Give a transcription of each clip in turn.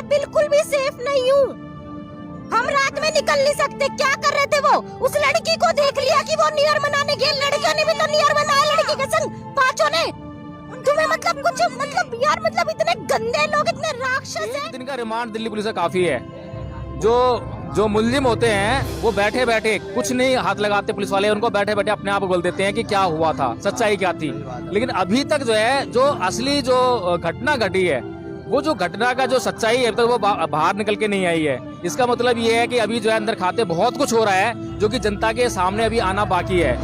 मैं बिल्कुल भी सेफ नहीं हूँ। हम रात में निकल नहीं सकते। क्या कर रहे थे वो? उस लड़की को देख लिया कि वो न्यू ईयर मनाने गई, लड़कियों ने भी तो न्यू ईयर मनाया लड़की के संग, पांचों ने। तुम्हें मतलब कुछ मतलब यार मतलब इतने गंदे लोग, इतने राक्षस हैं। दिन का रिमांड दिल्ली पुलिस का काफी है। जो मुल्जिम होते हैं वो बैठे बैठे कुछ नहीं हाथ लगाते, पुलिस वाले उनको बैठे बैठे अपने आप बोल देते हैं कि क्या हुआ था, सच्चाई क्या थी। लेकिन अभी तक जो है जो असली जो घटना घटी है, वो जो घटना का जो सच्चाई है, तो वो बाहर निकल के नहीं आई है। इसका मतलब ये है कि अभी जो है अंदर खाते बहुत कुछ हो रहा है जो कि जनता के सामने अभी आना बाकी है।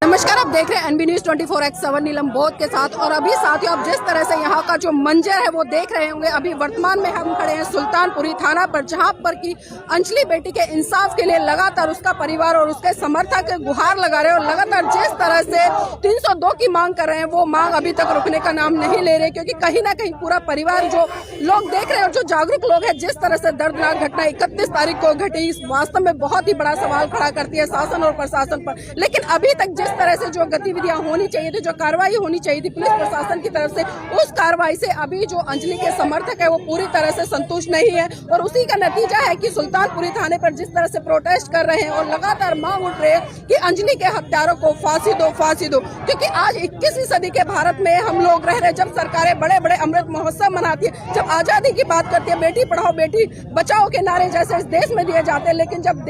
नमस्कार, आप देख रहे हैं एनबी न्यूज 24x7 नीलम बोध के साथ। और अभी साथियों आप जिस तरह से यहाँ का जो मंजर है वो देख रहे होंगे, अभी वर्तमान में हम खड़े हैं सुल्तानपुरी थाना पर, जहाँ पर की अंजलि बेटी के इंसाफ के लिए लगातार उसका परिवार और उसके समर्थक गुहार लगा रहे हैं। और लगातार जिस तरह से 302 की मांग कर रहे हैं, वो मांग अभी तक रुकने का नाम नहीं ले रहे, क्योंकि कहीं ना कहीं पूरा परिवार जो लोग देख रहे हैं और जो जागरूक लोग हैं, जिस तरह से दर्दनाक घटना 31 तारीख को घटी, इस वास्तव में बहुत ही बड़ा सवाल खड़ा करती है शासन और प्रशासन पर। लेकिन अभी तक जिस तरह से जो गतिविधियां होनी चाहिए थी, जो कार्रवाई होनी चाहिए थी पुलिस प्रशासन की तरफ से, उस कार्रवाई से अभी जो अंजलि के समर्थक है वो पूरी तरह से संतुष्ट नहीं है। और उसी का नतीजा है कि सुल्तानपुरी थाने पर जिस तरह से प्रोटेस्ट कर रहे हैं और लगातार मांग उठ रही है कि अंजलि के हत्यारों को फांसी दो, फांसी दो। क्योंकि आज 21वीं सदी के भारत में हम लोग रह रहे हैं, जब सरकारें बड़े बड़े अमृत महोत्सव मनाती है, जब आजादी की बात करती है, बेटी पढ़ाओ बेटी बचाओ के नारे जैसे इस देश में दिए जाते हैं, लेकिन जब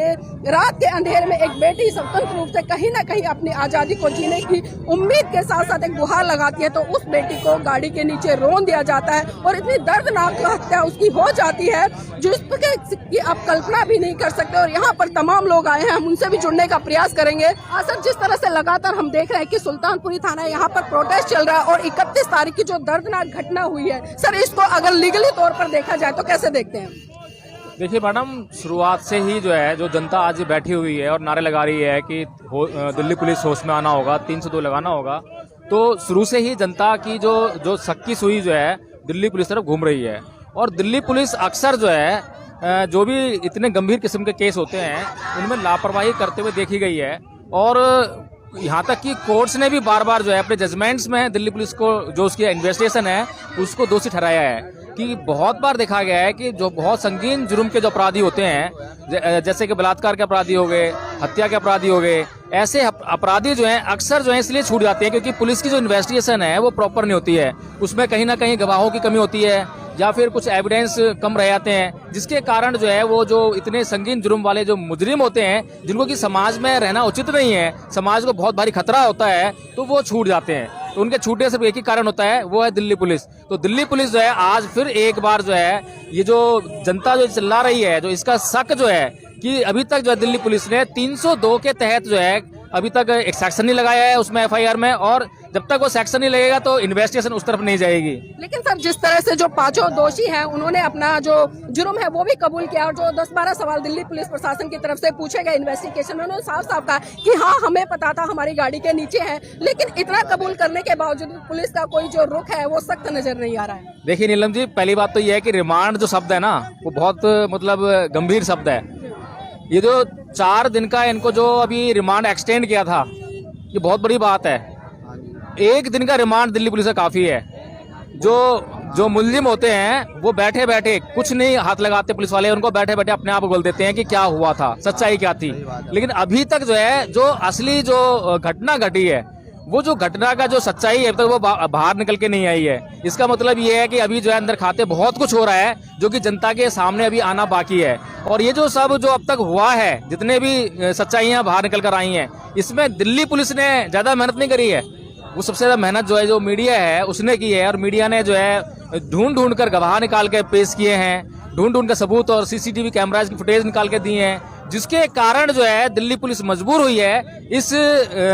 रात के अंधेरे में एक बेटी स्वतंत्र रूप से कहीं न कहीं अपनी आजादी को जीने की उम्मीद के साथ साथ एक गुहार लगाती है, तो उस बेटी को गाड़ी के नीचे रोन दिया जाता है और इतनी दर्दनाक हत्या उसकी हो जाती है जो की आप कल्पना भी नहीं कर सकते। और यहाँ पर तमाम लोग आए हैं, हम उनसे भी जुड़ने का प्रयास करेंगे। सर, जिस तरह से लगातार हम देख रहे हैं कि सुल्तानपुरी थाना यहाँ पर प्रोटेस्ट चल रहा है और 31 तारीख की जो दर्दनाक घटना हुई है, सर इसको अगर लीगली तौर पर देखा जाए तो कैसे देखते हैं? देखिए मैडम, शुरुआत से ही जो है जो जनता आज बैठी हुई है और नारे लगा रही है कि दिल्ली पुलिस होश में आना होगा, 302 लगाना होगा, तो शुरू से ही जनता की जो सक्की सुई जो है दिल्ली पुलिस तरफ घूम रही है। और दिल्ली पुलिस अक्सर जो है जो भी इतने गंभीर किस्म के केस होते हैं उनमें लापरवाही करते हुए देखी गई है। और यहाँ तक कि कोर्ट्स ने भी बार बार जो है अपने जजमेंट्स में दिल्ली पुलिस को जो उसकी इन्वेस्टिगेशन है उसको दोषी ठहराया है। कि बहुत बार देखा गया है कि जो बहुत संगीन जुर्म के जो अपराधी होते हैं, जैसे कि बलात्कार के अपराधी हो गए, हत्या के अपराधी हो गए, ऐसे अपराधी जो हैं अक्सर जो है इसलिए छूट जाते हैं क्योंकि पुलिस की जो इन्वेस्टिगेशन है वो प्रॉपर नहीं होती है, उसमें कहीं ना कहीं गवाहों की कमी होती है या फिर कुछ एविडेंस कम रह जाते हैं, जिसके कारण जो है वो जो इतने संगीन जुर्म वाले जो मुजरिम होते हैं, जिनको कि समाज में रहना उचित नहीं है, समाज को बहुत भारी खतरा होता है, तो वो छूट जाते हैं। तो उनके छूटने से एक ही कारण होता है, वो है दिल्ली पुलिस। तो दिल्ली पुलिस जो है आज फिर एक बार जो है ये जो जनता जो चिल्ला रही है, जो इसका शक जो है कि अभी तक जो है दिल्ली पुलिस ने 302 के तहत जो है अभी तक एक सेक्शन नहीं लगाया है उसमें FIR में, और जब तक वो सेक्शन नहीं लगेगा तो इन्वेस्टिगेशन उस तरफ नहीं जाएगी। लेकिन सर, जिस तरह से जो पांचों दोषी हैं उन्होंने अपना जो जुर्म है वो भी कबूल किया और जो 10-12 सवाल दिल्ली पुलिस प्रशासन की तरफ से पूछे गए इन्वेस्टिगेशन में, उन्होंने साफ साफ कहा कि हाँ हमें पता था, हमारी गाड़ी के नीचे है। लेकिन इतना कबूल करने के बावजूद पुलिस का कोई जो रुख है वो सख्त नजर नहीं आ रहा है। देखिए नीलम जी, पहली बात तो ये है कि रिमांड जो शब्द है ना वो बहुत मतलब गंभीर शब्द है। ये जो 4 दिन का इनको जो अभी रिमांड एक्सटेंड किया था, ये बहुत बड़ी बात है। 1 दिन का रिमांड दिल्ली पुलिस का काफी है। जो मुल्जिम होते हैं वो बैठे बैठे कुछ नहीं हाथ लगाते, पुलिस वाले उनको बैठे बैठे अपने आप बोल देते हैं कि क्या हुआ था, सच्चाई क्या थी। लेकिन अभी तक जो है जो असली जो घटना घटी है, वो जो घटना का जो सच्चाई है अब तक वो बाहर निकल के नहीं आई है। इसका मतलब ये है कि अभी जो है अंदर खाते बहुत कुछ हो रहा है जो कि जनता के सामने अभी आना बाकी है। और ये जो सब जो अब तक हुआ है, जितने भी सच्चाइयां बाहर निकल कर आई हैं, इसमें दिल्ली पुलिस ने ज्यादा मेहनत नहीं करी है। वो सबसे ज्यादा मेहनत जो है जो मीडिया है उसने की है, और मीडिया ने जो है ढूंढ कर गवाह निकाल के पेश किए हैं, ढूंढ कर सबूत और CCTV कैमराज की फुटेज निकाल के दिए हैं, जिसके कारण जो है दिल्ली पुलिस मजबूर हुई है इस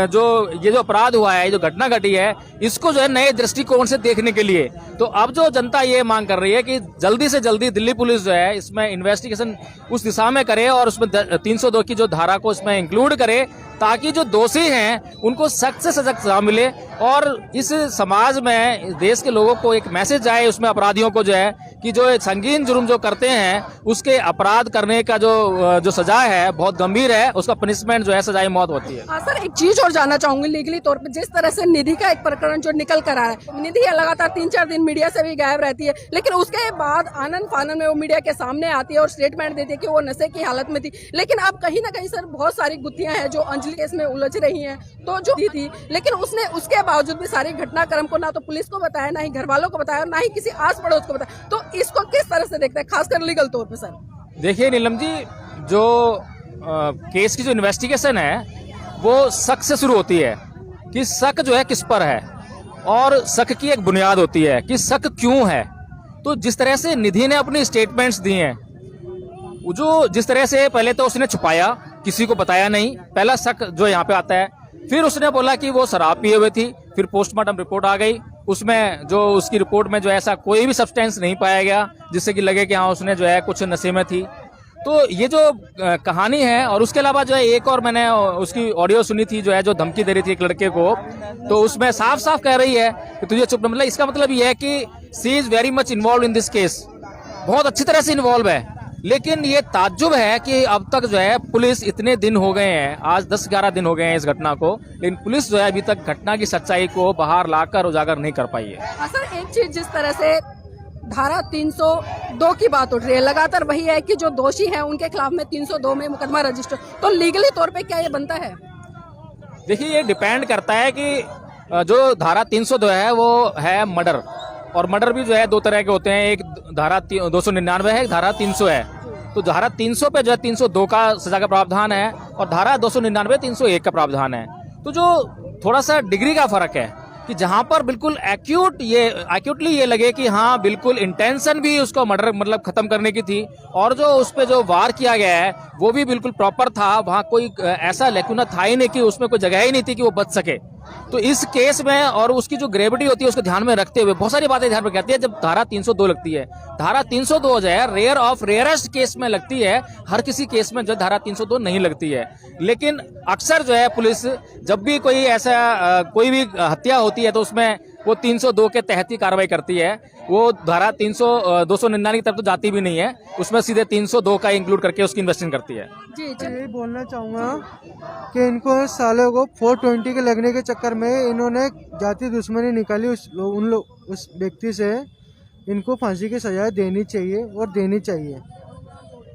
जो ये जो अपराध हुआ है, ये जो घटना घटी है, इसको जो है नए दृष्टिकोण से देखने के लिए। तो अब जो जनता ये मांग कर रही है कि जल्दी से जल्दी दिल्ली पुलिस जो है इसमें इन्वेस्टिगेशन उस दिशा में करे और उसमें 302 की जो धारा को इसमें इंक्लूड करे, ताकि जो दोषी हैं उनको सख्त से सख्त सजा मिले और इस समाज में देश के लोगों को एक मैसेज जाए उसमें अपराधियों को जो है कि जो संगीन जुर्म जो करते हैं उसके अपराध करने का जो सजा है बहुत गंभीर है, उसका पनिशमेंट जो है सजाई मौत होती है। हाँ सर, एक चीज और जानना चाहूंगी लीगली तौर पे, जिस तरह से निधि का एक प्रकरण जो निकल कर आ रहा है, निधि लगातार 3-4 दिन मीडिया से भी गायब रहती है, लेकिन उसके बाद आनंद फानन में वो मीडिया के सामने आती है और स्टेटमेंट देती है कि वो नशे की हालत में थी। लेकिन अब कहीं ना कहीं सर बहुत सारी गुत्थियां हैं जो अंजलि केस में उलझ रही हैं, तो जो थी, लेकिन उसने उसके बावजूद भी सारी घटनाक्रम को ना तो पुलिस को बताया, ना ही घर वालों को बताया, ना ही किसी आस पड़ोस को बताया। तो इसको किस तरह से देखते हैं, खासकर लीगल तौर पे सर? देखिए नीलम जी, जो केस की जो इन्वेस्टिगेशन है वो शक से शुरू होती है कि शक जो है किस पर है, और शक की एक बुनियाद होती है कि शक क्यों है। तो जिस तरह से निधि ने अपनी स्टेटमेंट्स दी हैं, जो जिस तरह से पहले तो उसने छुपाया, किसी को बताया नहीं, पहला शक जो यहाँ पे आता है। फिर उसने बोला कि वो शराब पिए हुए थी, फिर पोस्टमार्टम रिपोर्ट आ गई, उसमें जो उसकी रिपोर्ट में जो ऐसा कोई भी सब्सटेंस नहीं पाया गया जिससे कि लगे कि हाँ उसने जो है कुछ नशे में थी। तो ये जो कहानी है, और उसके अलावा जो है एक और मैंने उसकी ऑडियो सुनी थी जो है, जो धमकी दे रही थी एक लड़के को, तो उसमें साफ साफ कह रही है कि तुझे चुप, मतलब इसका मतलब ये है कि C is very much involve in this case, बहुत अच्छी तरह से इन्वॉल्व है। लेकिन ये ताज्जुब है कि अब तक जो है पुलिस, इतने दिन हो गए हैं, आज 10-11 दिन हो गए हैं इस घटना को, लेकिन पुलिस जो है अभी तक घटना की सच्चाई को बाहर लाकर उजागर नहीं कर पाई है। सर एक चीज, जिस तरह से धारा 302 की बात उठ रही है लगातार, वही है कि जो दोषी हैं उनके खिलाफ में 302 में मुकदमा रजिस्टर, तो लीगली तौर पे क्या ये बनता है? देखिए ये डिपेंड करता है कि जो धारा 302 है वो है मर्डर, और मर्डर भी जो है दो तरह के होते हैं, एक धारा 299 है, एक धारा 300 है। तो धारा 300 पे जो है 302 का सजा का प्रावधान है, और धारा 299 301 का प्रावधान है। तो जो थोड़ा सा डिग्री का फर्क है कि जहां पर बिल्कुल एक्यूटली ये लगे कि हाँ बिल्कुल इंटेंशन भी उसको मर्डर मतलब खत्म करने की थी, और जो उस पे जो वार किया गया है वो भी बिल्कुल प्रॉपर था, वहां कोई ऐसा लेकुना था ही नहीं कि उसमें कोई जगह ही नहीं थी कि वो बच सके। तो इस केस में, और उसकी जो ग्रेविटी होती है उसको ध्यान में रखते हुए बहुत सारी बातें ध्यान में कहती है। जब धारा 302 लगती है, धारा 302 जो है रेयर ऑफ रेयरेस्ट केस में लगती है, हर किसी केस में जो धारा 302 नहीं लगती है। लेकिन अक्सर जो है पुलिस जब भी कोई ऐसा कोई भी हत्या होती है तो उसमें वो 302 के तहत ही कार्रवाई करती है, वो धारा 299 की तरफ तो जाती भी नहीं है, उसमें सीधे 302 का इंक्लूड करके उसकी इन्वेस्टिगेशन करती है। जी यही बोलना चाहूँगा कि इनको सालों को 420 के लगने के चक्कर में इन्होंने जाति दुश्मनी निकाली उस व्यक्ति से। इनको फांसी की सजा देनी चाहिए और देनी चाहिए।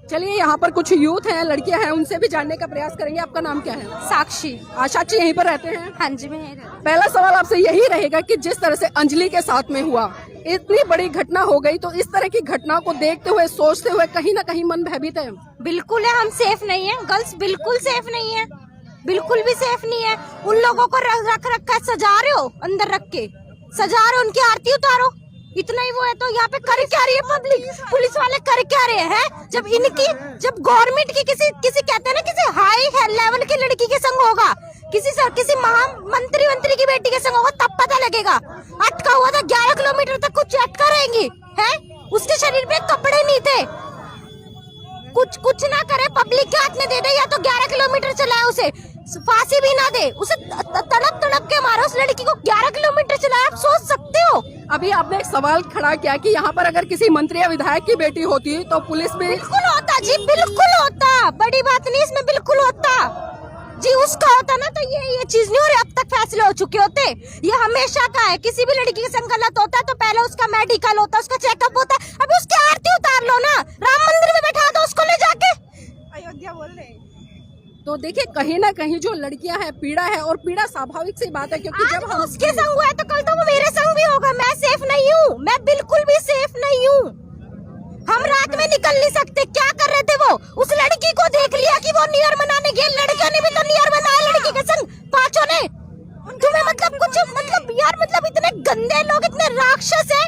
चलिए, यहाँ पर कुछ यूथ हैं, लड़कियां हैं, उनसे भी जानने का प्रयास करेंगे। आपका नाम क्या है? साक्षी। साक्षी यहीं पर रहते हैं? हाँ जी, मैं यहीं रहती हूँ। पहला सवाल आपसे यही रहेगा कि जिस तरह से अंजलि के साथ में हुआ, इतनी बड़ी घटना हो गई, तो इस तरह की घटना को देखते हुए, सोचते हुए कहीं ना कहीं मन भयभीत है? बिल्कुल है, हम सेफ नहीं है, गर्ल्स बिल्कुल सेफ नहीं है, बिल्कुल भी सेफ नहीं है। उन लोगों को रख कर सजा रहे हो, अंदर रख के सजा रहे हो, उनकी आरती उतारो, इतना ही वो है। तो यहाँ पे कर क्या रही है पब्लिक? पुलिस वाले कर क्या रहे हैं? जब गवर्नमेंट की किसी कहते हैं ना, किसी हाई लेवल की लड़की के संग होगा, किसी मंत्री की बेटी के संग होगा, तब पता लगेगा। अटका हुआ था 11 किलोमीटर तक, कुछ अटका रहेंगी है? उसके शरीर पे कपड़े नहीं थे, कुछ ना करे, पब्लिक के हाथ में दे दे, या तो 11 किलोमीटर चलाए, उसे फांसी भी ना दे, उसे तड़प के मारो उस लड़की को। 11 किलोमीटर चलाए, आप सोच सकते हो? अभी आपने एक सवाल खड़ा किया कि यहाँ पर अगर किसी मंत्री या विधायक की बेटी होती तो पुलिस भी बिल्कुल होता जी, बिल्कुल होता, बड़ी बात नहीं इसमें, बिल्कुल होता जी। उसका होता ना तो ये चीज नहीं हो रही, अब तक फैसले हो चुके होते। ये हमेशा का है, किसी भी लड़की के संग गलत होता है तो पहले उसका मेडिकल होता है, उसका चेकअप होता है। अभी उसकी आरती उतार लो ना, राम मंदिर में बैठा दो उसको ले जाके, अयोध्या बोल रहे। तो देखिए, कहीं ना कहीं जो लड़कियां हैं, पीड़ा है, और पीड़ा स्वाभाविक सी बात है, क्योंकि जब हम उसके संग हुआ है तो कल तो वो मेरे संग भी होगा। मैं सेफ नहीं हूँ, मैं बिल्कुल भी सेफ नहीं हूँ। हम रात में निकल नहीं सकते। क्या कर रहे थे वो? उस लड़की को देख लिया कि वो न्यू ईयर मनाने गई, लड़कियों ने भी तो न्यू ईयर मनाया लड़की के संग, पांचों ने। तुम्हें मतलब कुछ मतलब इतने गंदे लोग, इतने राक्षस है।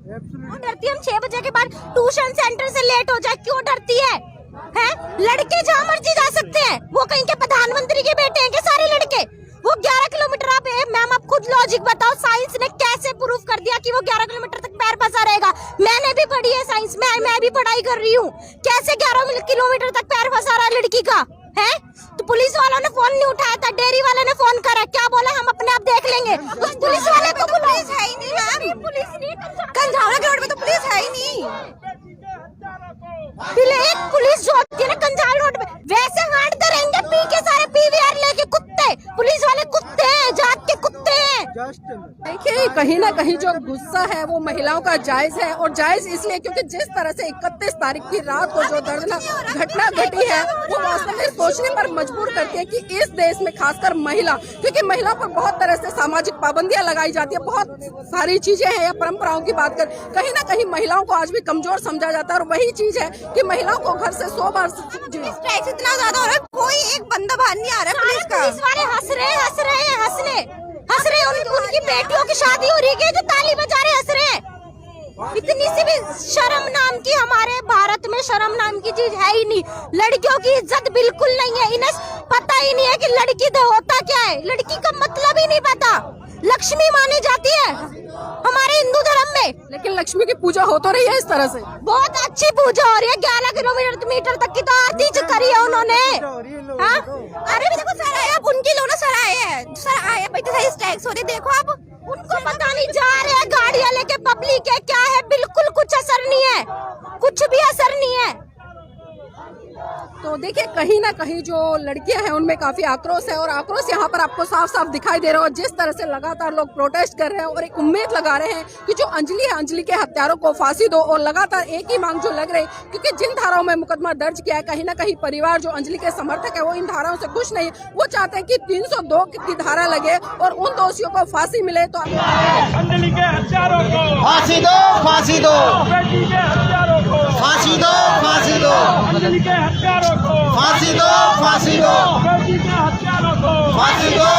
डरती, हम 6 बजे के बाद ट्यूशन सेंटर से लेट हो जाए, क्यों डरती है? लड़के जहाँ मर्जी जा सकते हैं, वो कहीं के प्रधानमंत्री के बेटे हैं के सारे लड़के? वो 11 किलोमीटर, आप मैम आप खुद लॉजिक बताओ, साइंस ने कैसे प्रूफ कर दिया कि वो 11 किलोमीटर तक पैर फंसा रहेगा? मैंने भी पढ़ी है साइंस में, मैं भी पढ़ाई कर रही हूँ। कैसे 11 किलोमीटर तक पैर फंसा रहा है लड़की का? है तो पुलिस वालों ने फोन नहीं उठाया था, डेयरी वाले ने फोन करा, क्या बोला? हम अपने आप देख लेंगे। उस पुलिस वाले को पुलिस है ही नहीं, पुलिस नहीं, कंझावड़ा के रोड में तो पुलिस है ही एक पुलिस जो होती है ना कंजाल रोड पे, वैसे हांटते रहेंगे पी के सारे पीवीआर लेके कुत्ते, पुलिस वाले कुत्ते हैं, जात के कुत्ते हैं। देखिए कहीं ना कहीं जो गुस्सा है वो महिलाओं का जायज है, और जायज इसलिए क्योंकि जिस तरह से 31 तारीख की रात को जो दर्दनाक घटना घटी है वो वास्तव में सोचने पर मजबूर करती है कि इस देश में खासकर महिला, क्योंकि महिला पर बहुत तरह से सामाजिक पाबंदियां लगाई जाती है, बहुत सारी चीजें हैं या परंपराओं की बात कर, कहीं ना कहीं महिलाओं को आज भी कमजोर समझा जाता है। और वही चीज है कि महिलाओं को घर से 100 बार स्ट्राइक इतना ज्यादा हो रहा है, कोई एक बंदा बाहर नहीं आ रहा पुलिस का। पुलिस वाले हंस रहे उनकी बेटियों की शादी हो रही है जो ताली बजा रहे हंस रहे हैं। इतनी सी भी शर्म नाम की हमारे भारत में शर्म नाम की चीज है ही नहीं। लड़कियों की इज्जत बिल्कुल नहीं है, इन्हें पता ही नहीं है कि लड़की तो होता क्या है, लड़की का मतलब ही नहीं पता। लक्ष्मी मानी जाती है हमारे हिंदू धर्म में, लेकिन लक्ष्मी की पूजा हो तो रही है इस तरह से, बहुत अच्छी पूजा हो रही है। 11 किलोमीटर तक की तो आरती करी है उन्होंने। हाँ? अरे भी देखो सर आए, अब उनके लोग ना सर आए हैं, सर आए भाई स्ट्राइक्स हो रही, देखो अब उनको पता नहीं, जा रहे हैं गाड़ियां लेके, पब्लिक है क्या है, बिल्कुल कुछ असर नहीं है, कुछ भी असर नहीं है। तो देखिए कहीं ना कहीं जो लड़कियां हैं उनमें काफी आक्रोश है, और आक्रोश यहाँ पर आपको साफ साफ दिखाई दे रहा है। जिस तरह से लगातार लोग प्रोटेस्ट कर रहे हैं और एक उम्मीद लगा रहे हैं कि जो अंजलि है, अंजलि के हत्यारों को फांसी दो, और लगातार एक ही मांग जो लग रही, क्योंकि जिन धाराओं में मुकदमा दर्ज किया है, कहीं ना कहीं परिवार जो अंजलि के समर्थक है वो इन धाराओं से खुश नहीं, वो चाहते हैं कि 302 की धारा लगे और उन दोषियों को फांसी मिले। तो अंजलि के हत्यारों को फांसी दो, फांसी दो, बेटी के हत्यारों को फांसी दो, फांसी दो, अंजलि के हत्यारों को फांसी दो, फांसी दो, बेटी के हत्यारों को फांसी दो,